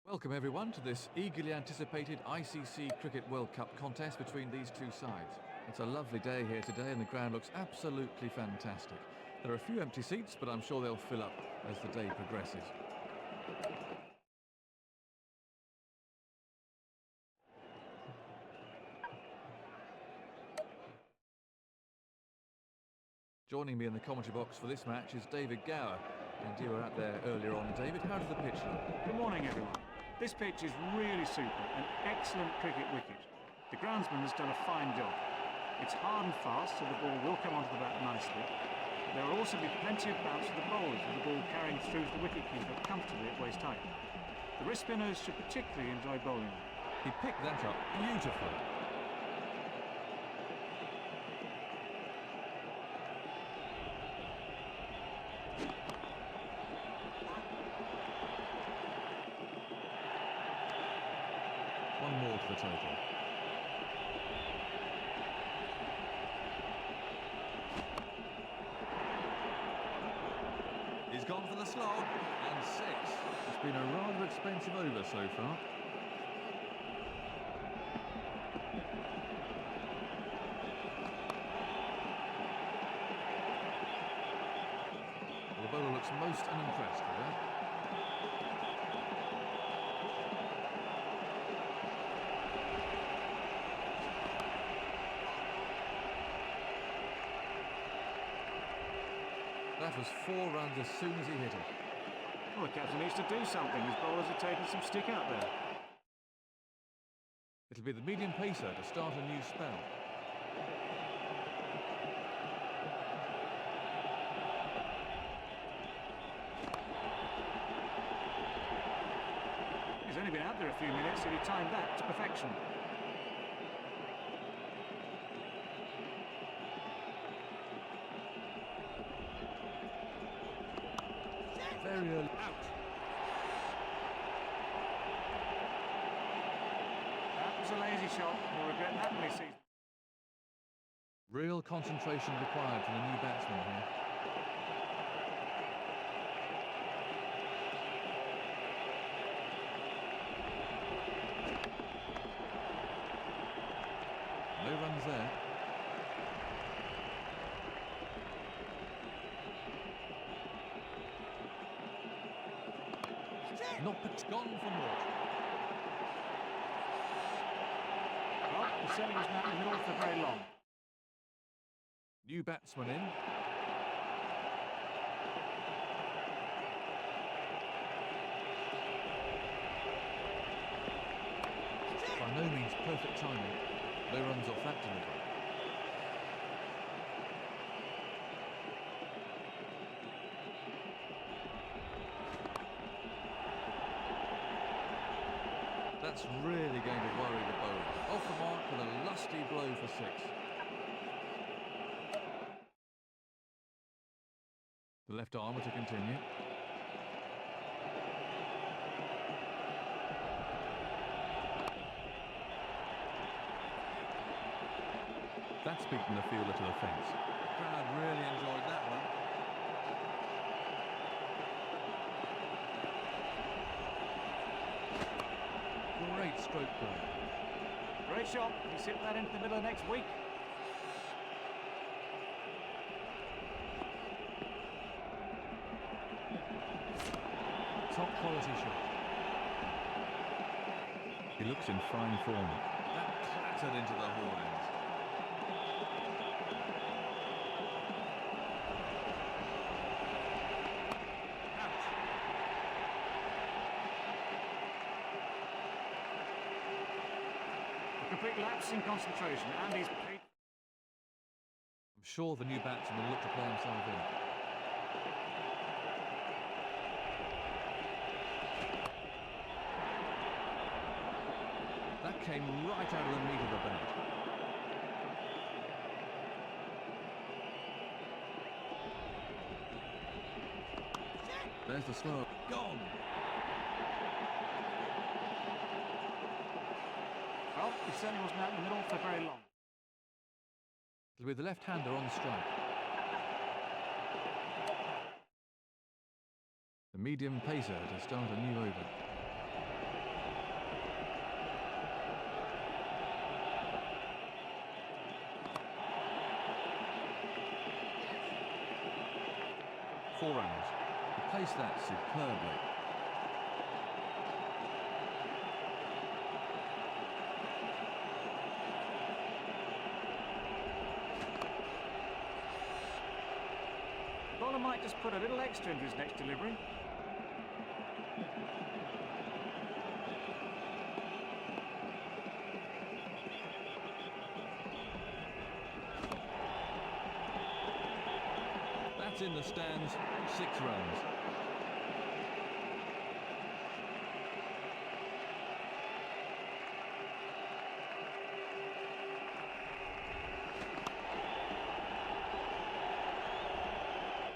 Welcome everyone to this eagerly anticipated ICC Cricket World Cup contest between these two sides. It's a lovely day here today and the ground looks absolutely fantastic. There are a few empty seats, but I'm sure they'll fill up as the day progresses. Joining me in the commentary box for this match is David Gower. And you were out there earlier on, David. How does the pitch look? Good morning, everyone. This pitch is really super, an excellent cricket wicket. The groundsman has done a fine job. It's hard and fast, so the ball will come onto the bat nicely. There will also be plenty of bounce for the bowlers, with the ball carrying through to the wicketkeeper comfortably at waist height. The wrist spinners should particularly enjoy bowling. He picked that up beautifully. One more to the total. He's gone for the slog, and 6. It's been a rather expensive over so far. The bowler looks most unimpressed with that. That was 4 runs as soon as he hit it. Well, the captain needs to do something. His bowlers are taking some stick out there. It'll be the medium pacer to start a new spell. He's only been out there a few minutes, so he timed that to perfection. Very early out. That was a lazy shot. He'll regret that when he sees. Real concentration required from the new batsman here. No runs there. Not gone for naught. Well, the setting was not in the middle for very long. New batsman in. By no means perfect timing. No runs off that delivery. That's really going to worry the bowler. Off the mark with a lusty blow for 6. The left armour to continue. That's beaten the fielder to the fence. The crowd really enjoyed that one. Great stroke play. Great shot. He's hit that into the middle of next week. Top quality shot. He looks in fine form. That clattered into the horn ends. Complete lapse in concentration, and he's paid. I'm sure the new batsman will look to play himself in. That came right out of the meat of the bat. There's the slow. Gone! Well, he certainly wasn't out in the middle for very long. It'll be the left-hander on strike. The medium pacer to start a new over. 4 runs. He placed that superbly. The bowler might just put a little extra into his next delivery. That's in the stands, 6 runs.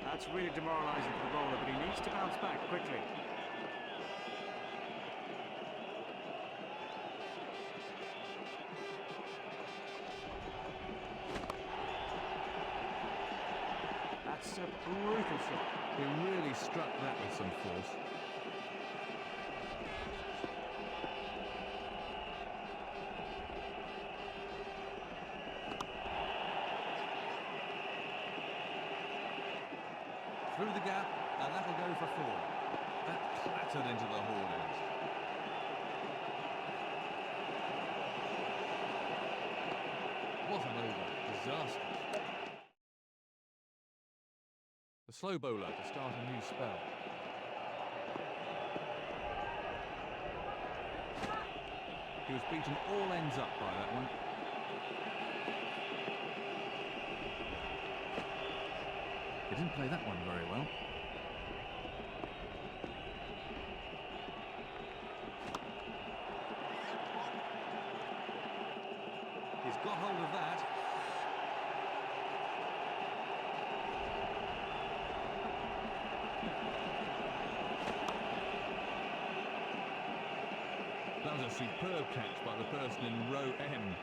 That's really demoralising for the bowler, but he needs to bounce back quickly. That's a brutal shot. He really struck that with some force. Through the gap, and that'll go for 4. That clattered into the horn end. What an over. Disastrous. The slow bowler to start a new spell. He was beaten all ends up by that one. He didn't play that one very well. He's got hold of that. That was a superb catch by the person in row M.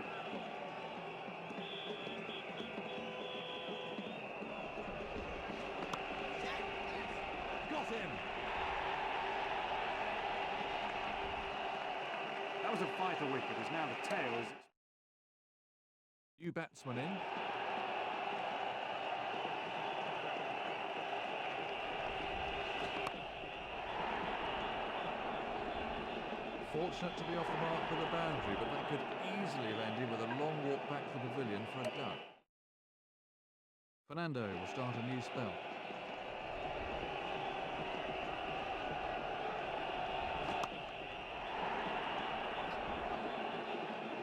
Got him! That was a vital wicket, as now the tail is... New batsman in. Fortunate to be off the mark with a boundary, but that could easily have ended with a long walk back to the pavilion for a duck. Fernando will start a new spell.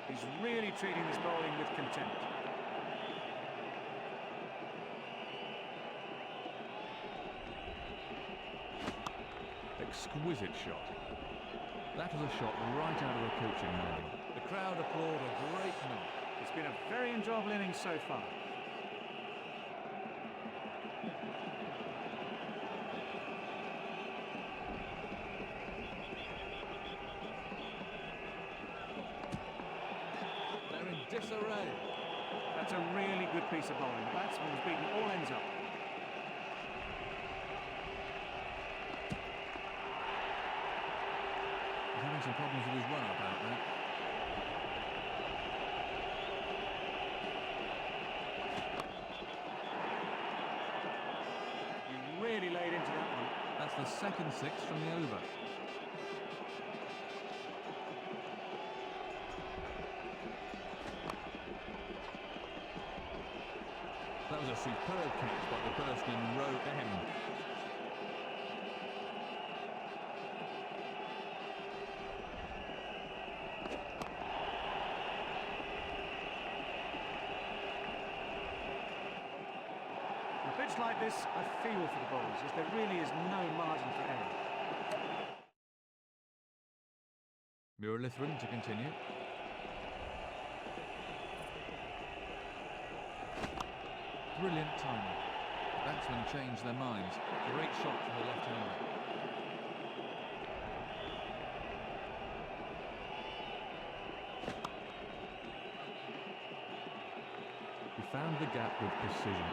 He's really treating this bowling with contempt. Exquisite shot. That was a shot right out of the coaching manual. The crowd applaud a great knock. It's been a very enjoyable innings so far. They're in disarray. That's a really good piece of bowling. The batsman was beaten all ends up. He's having some problems with his run-up out there. He really laid into that one. That's the second 6 from the over. That was a superb catch by the person in row M. A pitch like this, I feel for the bowlers, as there really is no margin for error. Muirlithron to continue. Brilliant timing. Batsmen changed their minds. Great shot from the left-hander. He found the gap with precision.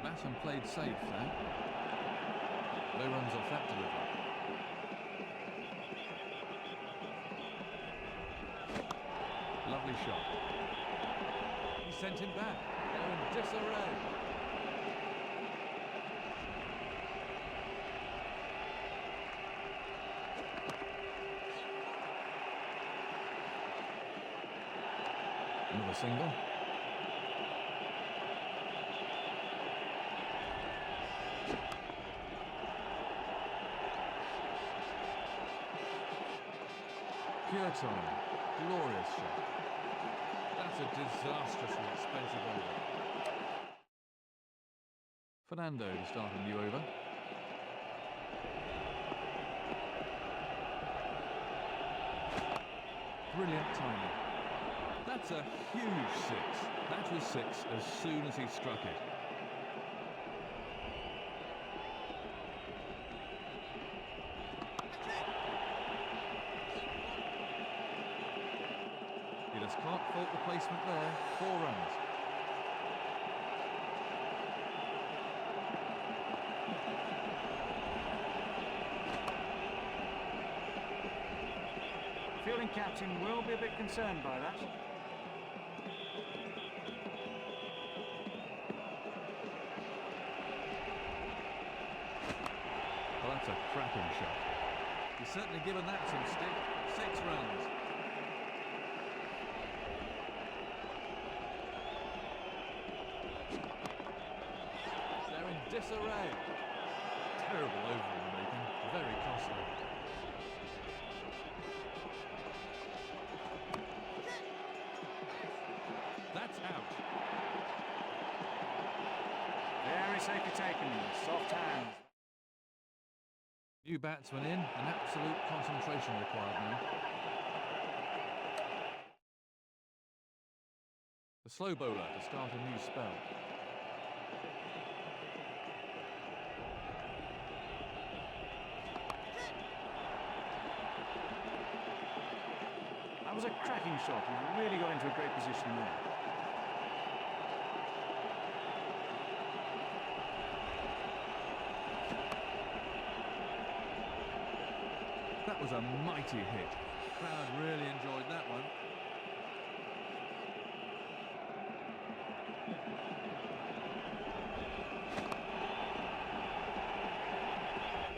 Masson played safe there. No runs off that delivery. lovely shot. He sent him back. They're in disarray. Another single. Pure time. Glorious shot. That's a disastrously expensive over. Fernando to start a new over. Brilliant timing. That's a huge six. That was six as soon as he struck it. He just can't fault the placement there. 4 runs. The fielding captain will be a bit concerned by that. Well, that's a cracking shot. He's certainly given that some stick. 6 runs. They're in disarray. Terrible over in the making. Very costly. That's out. Very safely taken. Soft hands. New batsman in, and absolute concentration required now. The slow bowler to start a new spell. That was a cracking shot. He really got into a great position there. That was a mighty hit. The crowd really enjoyed that one.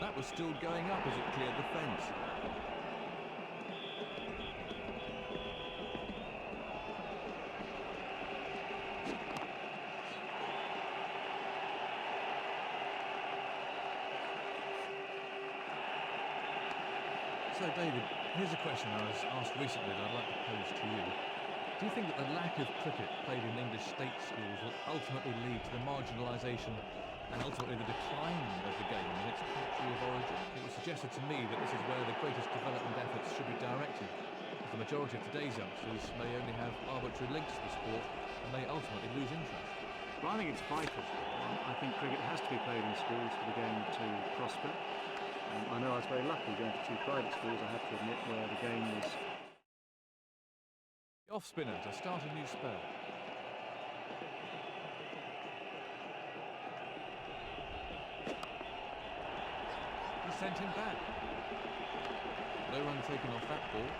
That was still going up as it cleared the fence. So, David, here's a question I was asked recently that I'd like to pose to you. Do you think that the lack of cricket played in English state schools will ultimately lead to the marginalisation and ultimately the decline of the game in its country of origin? It was suggested to me that this is where the greatest development efforts should be directed, as the majority of today's youngsters may only have arbitrary links to the sport and may ultimately lose interest. Well, I think it's vital. I think cricket has to be played in schools for the game to prosper. I know I was very lucky going to 2 private schools, I have to admit, where the game was... The off spinner to start a new spell. He sent him back. No run taken off that ball.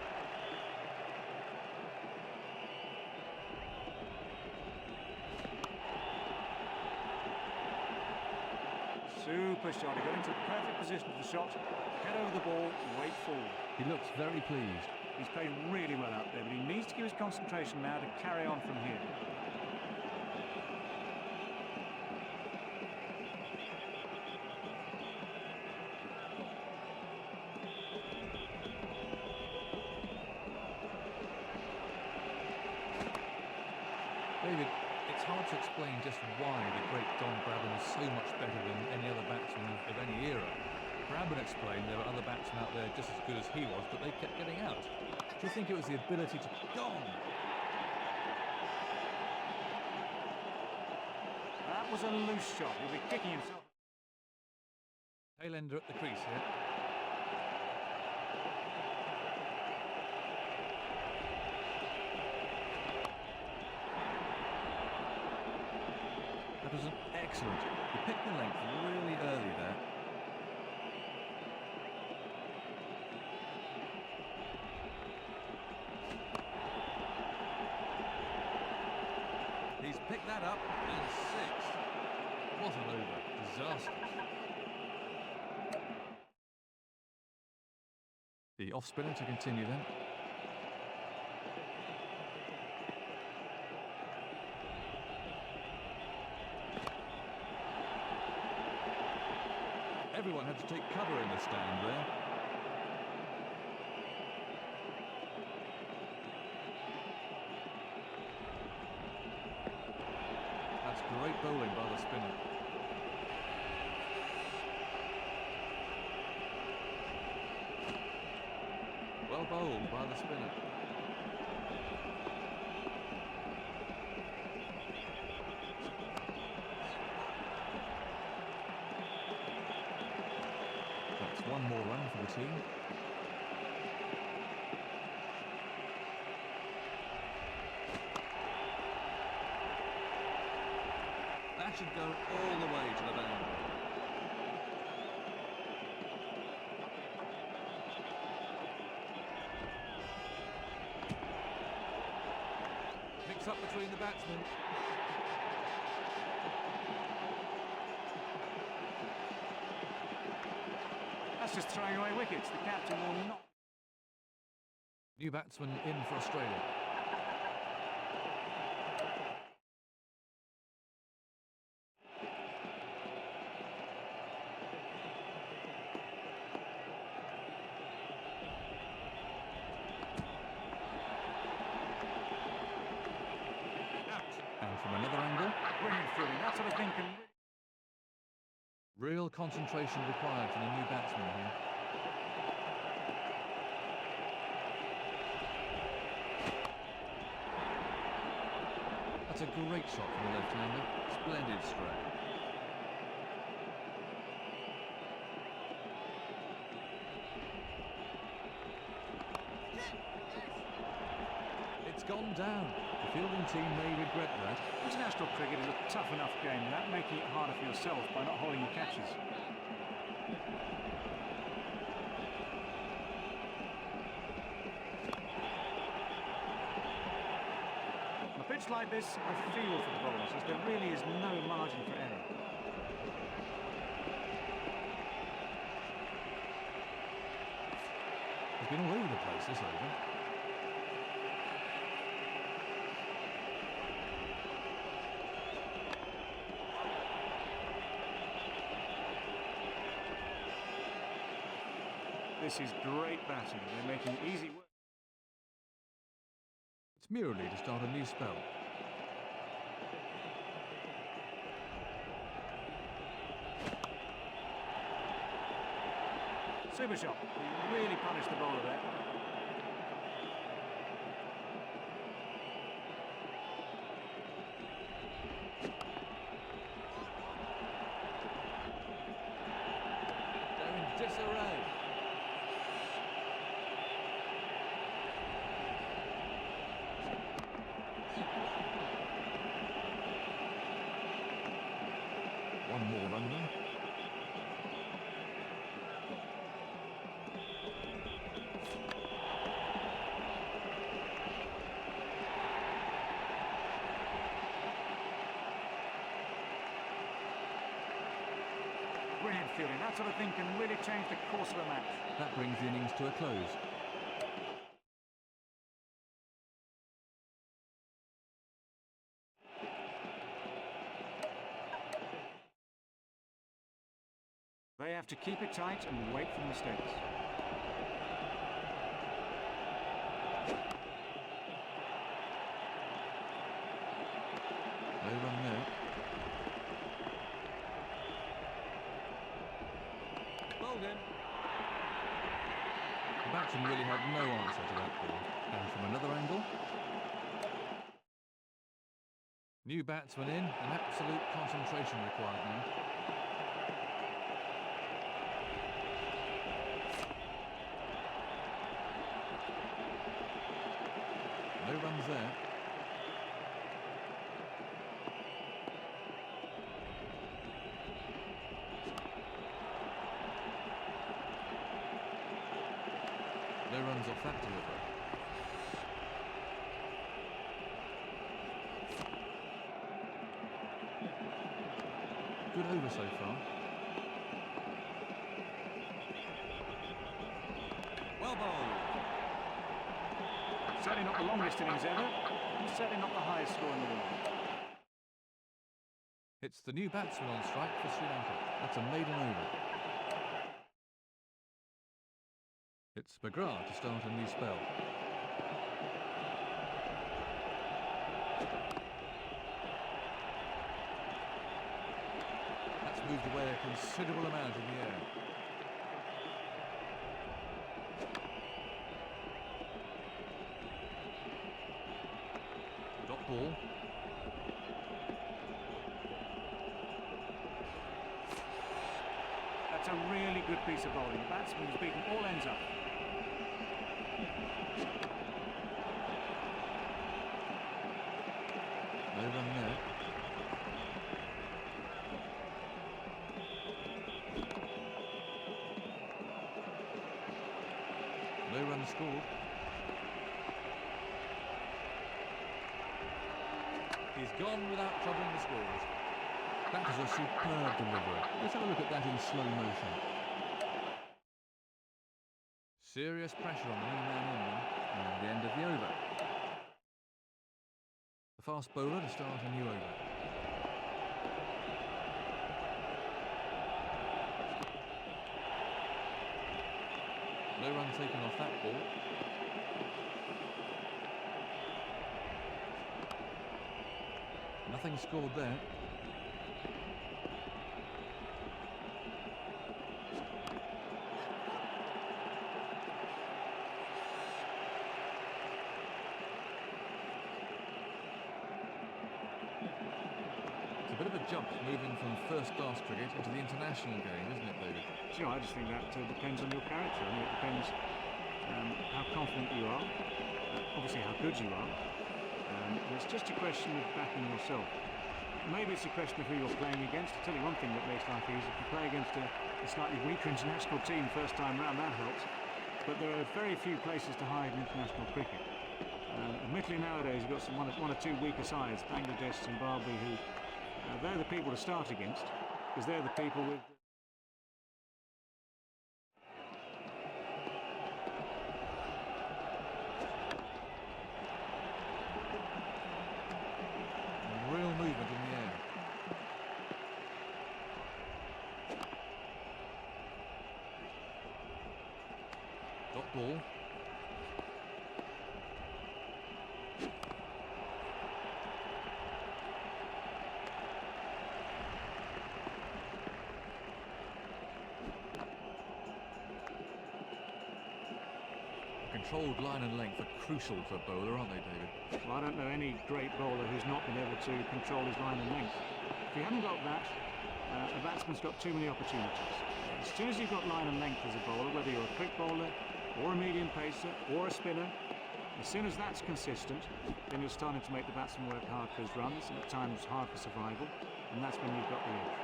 Super shot. He got into the perfect position for the shot, head over the ball, wait forward. He looks very pleased. He's played really well out there, but he needs to keep his concentration now to carry on from here. David, it's hard to explain just why the great Don Bradman is so much better than any other batsman of any era. Bradman explained there were other batsmen out there just as good as he was, but they kept getting out. Do you think it was the ability to... Gone! That was a loose shot. He'll be kicking himself. Tailender at the crease here. That was an excellent. He picked the length really early there. he's picked that up, and 6. What an over. Disastrous. The off-spinner to continue then. Everyone had to take cover in the stand there. That's great bowling by the spinner. Well bowled by the spinner. That's one more run for the team. That should go all the way to the boundary. Mix up between the batsmen. That's just throwing away wickets. The captain will not. New batsman in for Australia. And from another angle, Brilliant fielding. That sort of thing can. real concentration required from the new batsman here. That's a great shot from the left-hander. Splendid stroke. It's gone down. The fielding team may regret that. International cricket is a tough enough game without making it harder for yourself by not holding your catches. On a pitch like this, I feel for the bowlers, as there really is no margin for error. It's been all over the place this over. This is great batting. They're making easy work. It's merely to start a new spell. Super shot. He really punished the bowler there. They're in disarray. One more run then. Brilliant fielding. That sort of thing can really change the course of a match. That brings the innings to a close. They have to keep it tight and wait for mistakes. No run there. Bowled in. The batsman really had no answer to that ball. And from another angle. New batsman in, and absolute concentration required now. No runs there. No runs off that delivery. good over so far. Well bowled. Certainly not the longest innings ever, and certainly not the highest score in the world. It's the new batsman on strike for Sri Lanka. That's a maiden over. It's McGrath to start a new spell. That's moved away a considerable amount in the air. Dot ball. That's a really good piece of bowling. The batsman has beaten all ends up. No run there. No run scored. He's gone without troubling the scores. That is a superb delivery. Let's have a look at that in slow motion. Serious pressure on the new man in them, and the end of the over. The fast bowler to start a new over. No run taken off that ball. Nothing scored there. It's a bit of a jump moving from first-class cricket into the international game, isn't it, David? You know, I just think that depends on your character. I mean, it depends how confident you are, obviously how good you are. And it's just a question of backing yourself. Maybe it's a question of who you're playing against. I'll tell you one thing that makes life easy. If you play against a slightly weaker international team first time round, that helps. But there are very few places to hide in international cricket. Admittedly nowadays you've got one or two weaker sides, Bangladesh, Zimbabwe, who they're the people to start against, because they're the people with... Real movement in the air. Dot ball. Controlled line and length are crucial to a bowler, aren't they, David? Well, I don't know any great bowler who's not been able to control his line and length. If you haven't got that, a batsman's got too many opportunities. As soon as you've got line and length as a bowler, whether you're a quick bowler or a medium pacer or a spinner, as soon as that's consistent, then you're starting to make the batsman work hard for his runs and at times hard for survival, and that's when you've got the edge.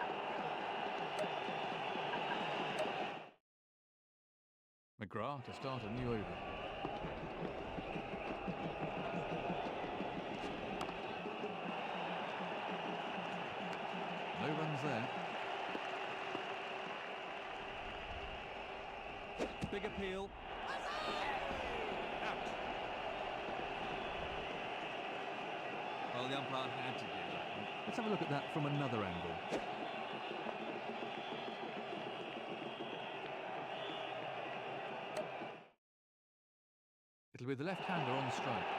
McGrath to start a new over. No runs there. Big appeal. Out. Well, the umpire had to give that. Let's have a look at that from another angle. It'll be the left-hander on strike.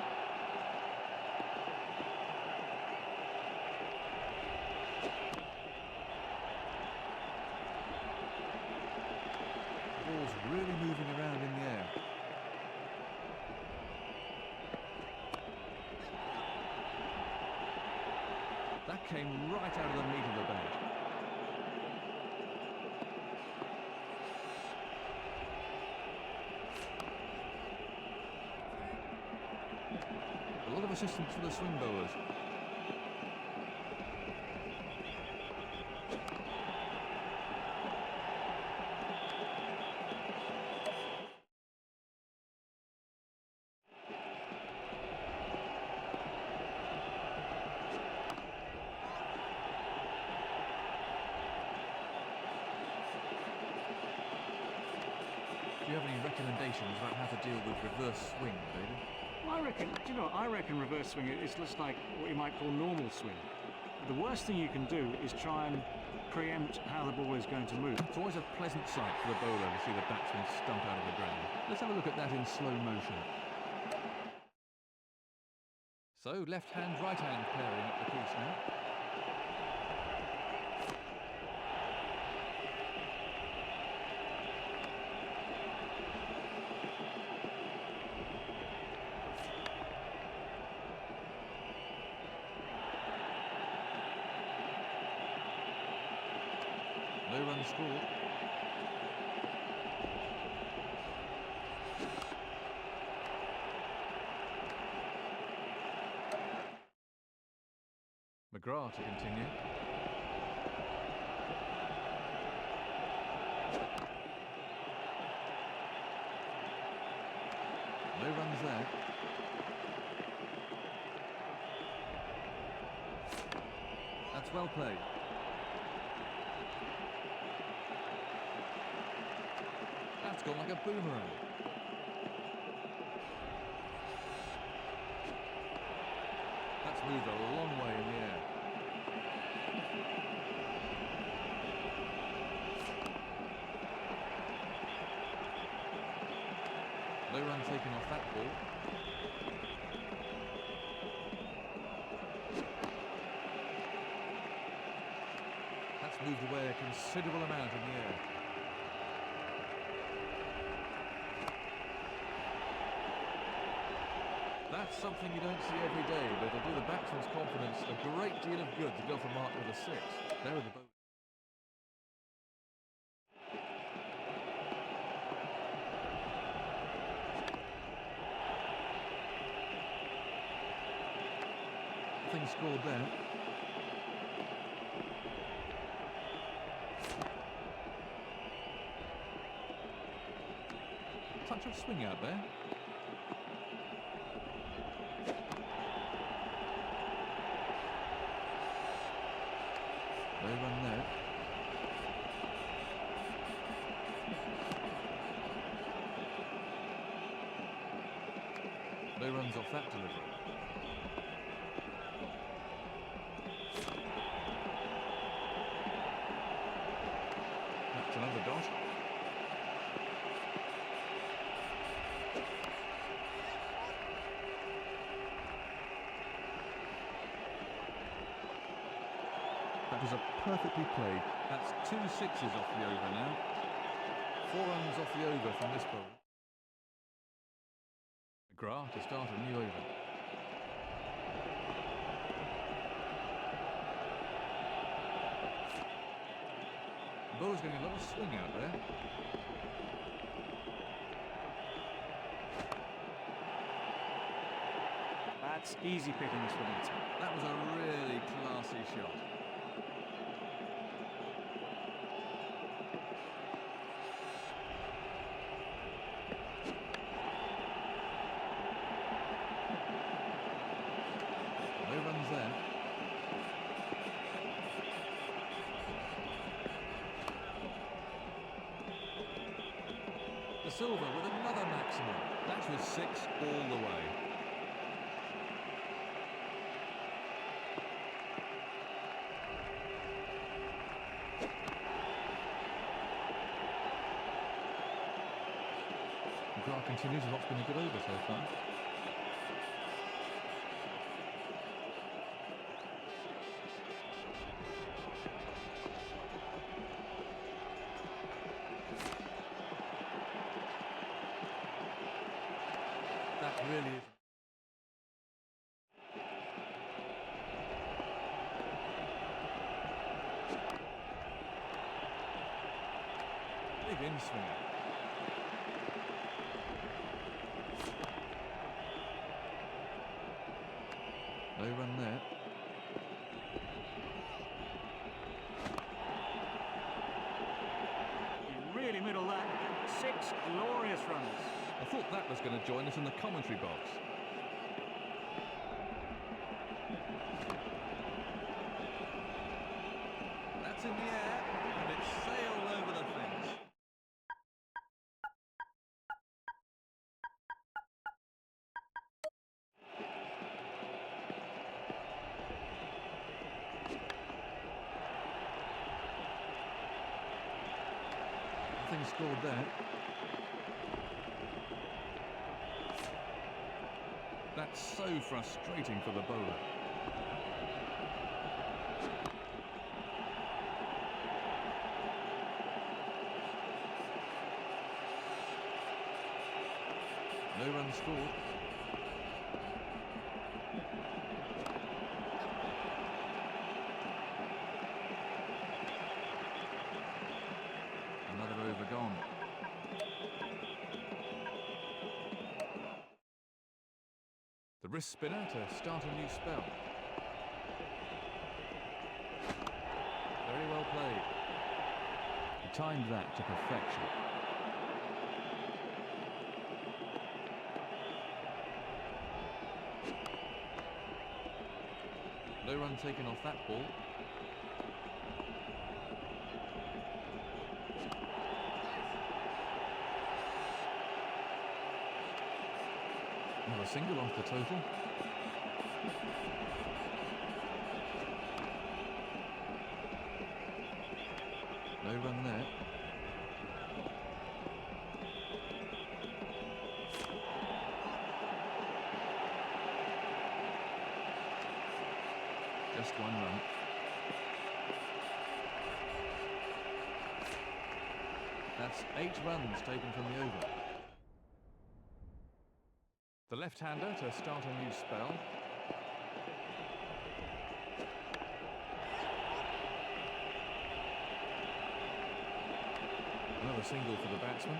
The ball's really moving around in the air. That came right out of the meat of the bat. A lot of assistance for the swing bowlers. recommendations about how to deal with reverse swing, David? I reckon reverse swing is just like what you might call normal swing. The worst thing you can do is try and preempt how the ball is going to move. It's always a pleasant sight for the bowler to see the batsman stump out of the ground. Let's have a look at that in slow motion. So, left hand, right hand pairing at the crease now. No run scored. McGrath to continue. No runs there. That's well played. That's gone like a boomerang. That's moved a long way in the air. No run taken off that ball. That's moved away a considerable amount in the air. That's something you don't see every day, but it'll do the batsman's confidence a great deal of good to go for mark with a 6. There are the bowlers. Nothing scored there. Touch of swing out there. No run there. No runs off that delivery. That's another dot. That was a perfectly played. That's 2 sixes off the over now. 4 runs off the over from this ball. McGrath to start a new over. The bowler's getting a lot of swing out there. That's easy pickings for the batsman. That was a really classy shot. No runs there. De Silva with another maximum. That was 6 all the way. McGrath continues, and what's been a good over so far. That really is. Big in swing. No run there. You really middle that. 6 glorious runs. I thought that was going to join us in the commentary box. That's in the air, and it's sailed over the fence. scored there. That's so frustrating for the bowler. No runs scored. Another over gone. The wrist spinner to start a new spell. Very well played. He timed that to perfection. No run taken off that ball. Another single off the total. No run there. Just one run. That's 8 runs taken from the over. The left-hander to start a new spell. Another single for the batsman.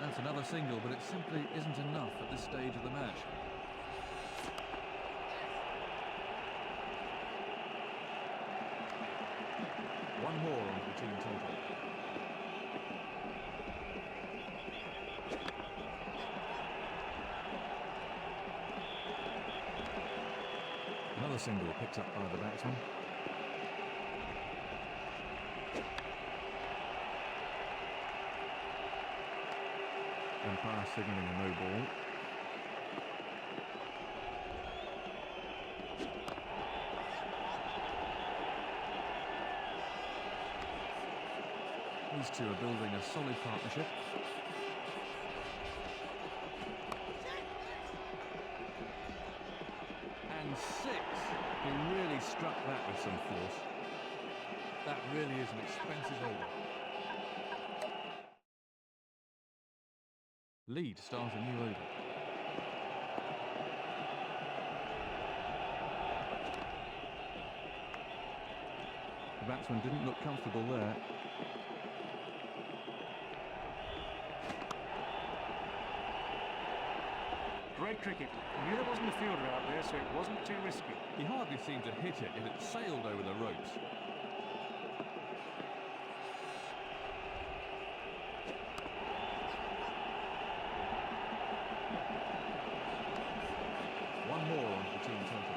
That's another single, but it simply isn't enough at this stage of the match. One more on the team total. Another single picked up by the batsman. Umpire signalling a no ball. These two are building a solid partnership. And 6. He really struck that with some force. That really is an expensive over. Lead start a new over. The batsman didn't look comfortable there. Great cricket. I knew there wasn't a fielder out there, so it wasn't too risky. He hardly seemed to hit it, yet it sailed over the ropes. One more on the team total.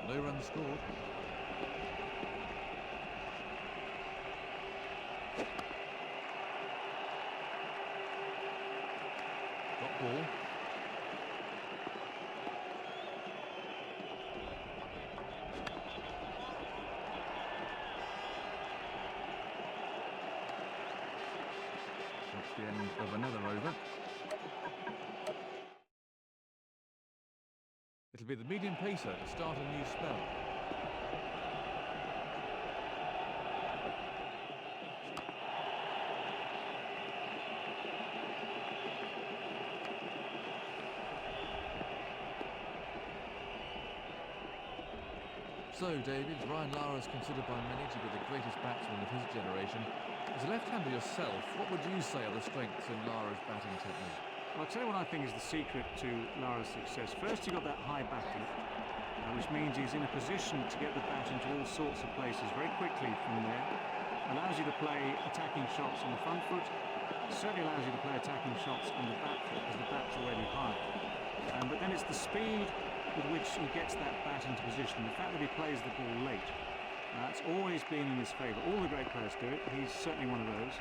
No runs scored. Got ball. That's the end of another over. It'll be the medium pacer to start a new spell. So, David, Ryan Lara is considered by many to be the greatest batsman of his generation. As a left-hander yourself, what would you say are the strengths in Lara's batting technique? I'll tell you what I think is the secret to Lara's success. First, he got that high back lift, which means he's in a position to get the bat into all sorts of places very quickly from there. Allows you to play attacking shots on the front foot. Certainly allows you to play attacking shots on the back foot because the bat's already high. But then it's the speed with which he gets that bat into position, the fact that he plays the ball late. That's always been in his favour. All the great players do it. He's certainly one of those.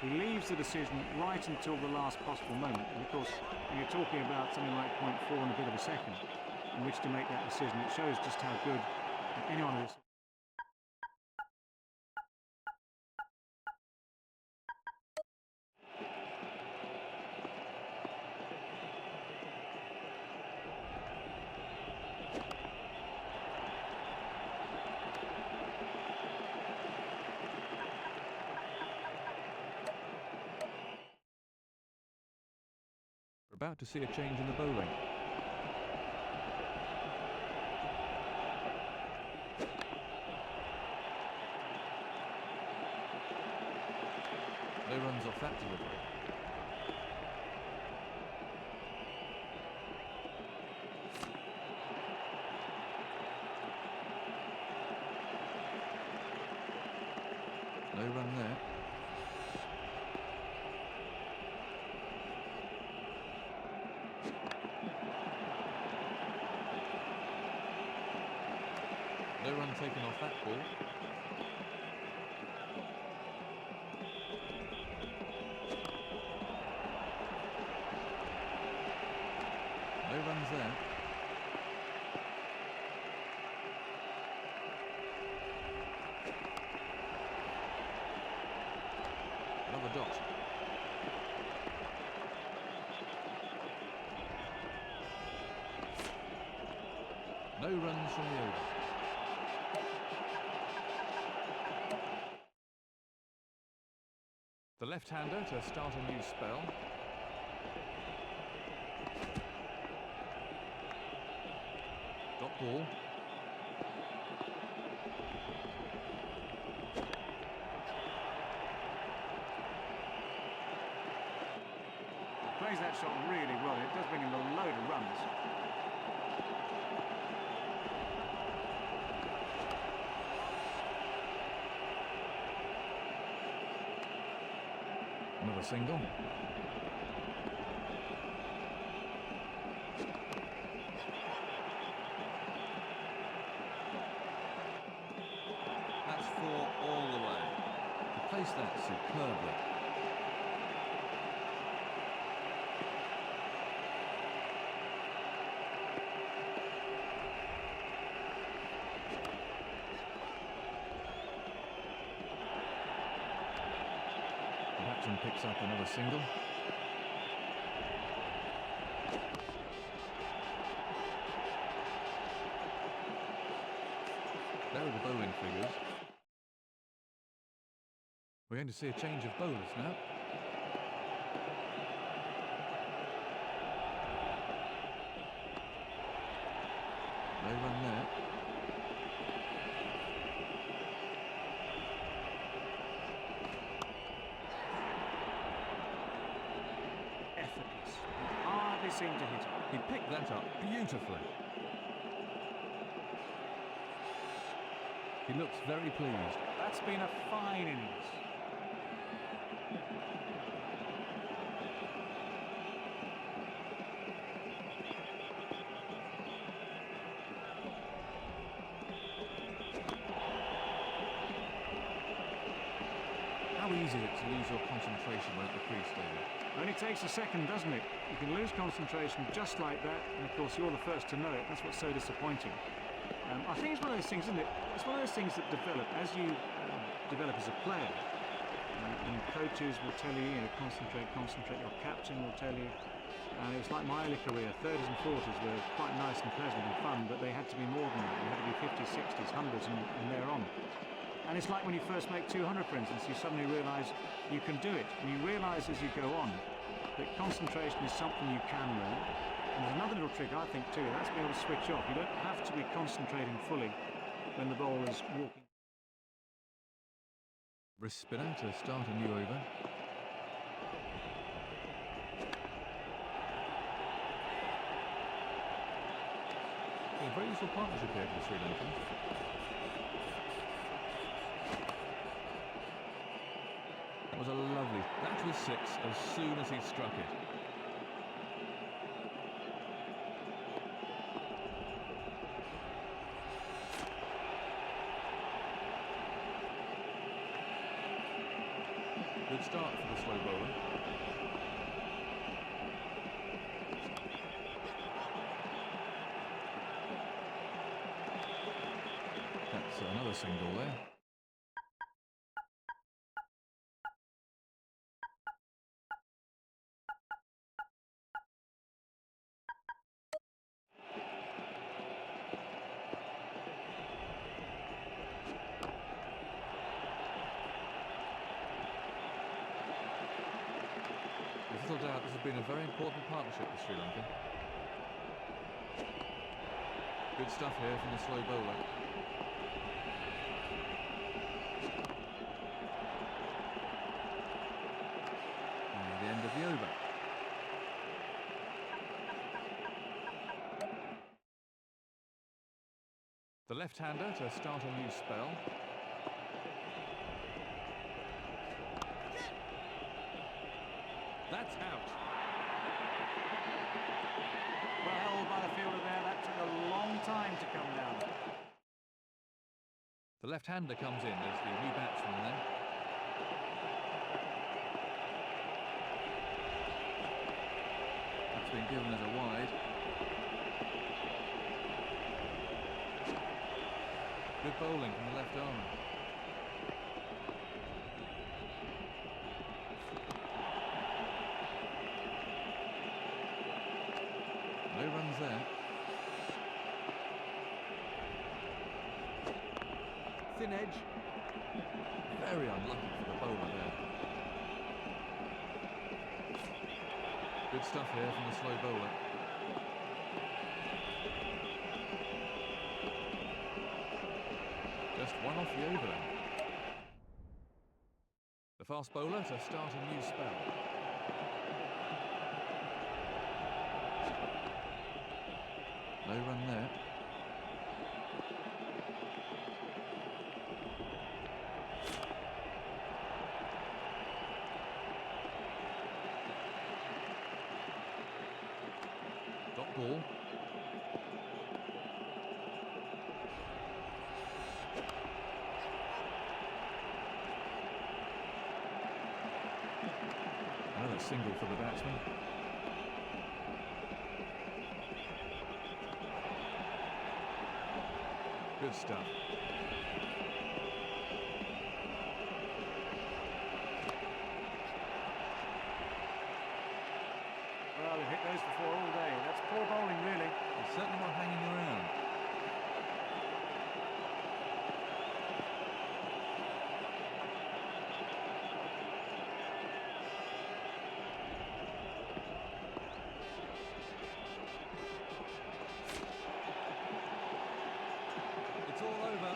He leaves the decision right until the last possible moment. And of course, when you're talking about something like 0.4 and a bit of a second in which to make that decision, it shows just how good anyone of this. We're about to see a change in the bowling. No runs off that delivery. No run there. No run taken off that ball. No runs there. Another dot. No runs from the over. The left-hander to start a new spell. Dot ball. Plays that shot really well. It does bring in a load of runs. Another single. That's 4 all the way. He placed that superbly. Captain picks up another single. There are the bowling figures. We're going to see a change of bowlers now. No run there. Effortless. He hardly seemed to hit it. He picked that up beautifully. He looks very pleased. That's been a fine innings. How easy is it to lose your concentration when at the crease, David? Only takes a second, doesn't it? You can lose concentration just like that, and of course you're the first to know it. That's what's so disappointing. I think it's one of those things, isn't it? It's one of those things that develop as you develop as a player. And coaches will tell you, concentrate, concentrate. Your captain will tell you. And it was like my early career. 30s and 40s were quite nice and pleasant and fun, but they had to be more than that. They had to be 50s, 60s, 100s, and thereon. And it's like when you first make 200, for instance, you suddenly realise you can do it. And you realise as you go on that concentration is something you can learn. And there's another little trick, I think, too. That's being able to switch off. You don't have to be concentrating fully when the ball is walking. Wrist spinner to start a new over. A very useful partnership here for the Sri Lankans. That was a lovely. That was 6 as soon as he struck it. good start for the slow bowler. That's another single there. There's little doubt this has been a very important partnership with Sri Lanka. Good stuff here from the slow bowler. And the end of the over. The left-hander to start a new spell. That's out. Well held by the fielder there. That took a long time to come down. The left-hander comes in as the new batsman then. That's been given as a wide. Good bowling from the left arm. No runs there. Thin edge. Very unlucky for the bowler there. Good stuff here from the slow bowler. Just one off the over then. The fast bowler to start a new spell. No run there. Dot ball. Another single for the batsman. Good stuff. Well, they've hit those before all day. That's poor bowling, really. He's certainly not hanging around. It's all over.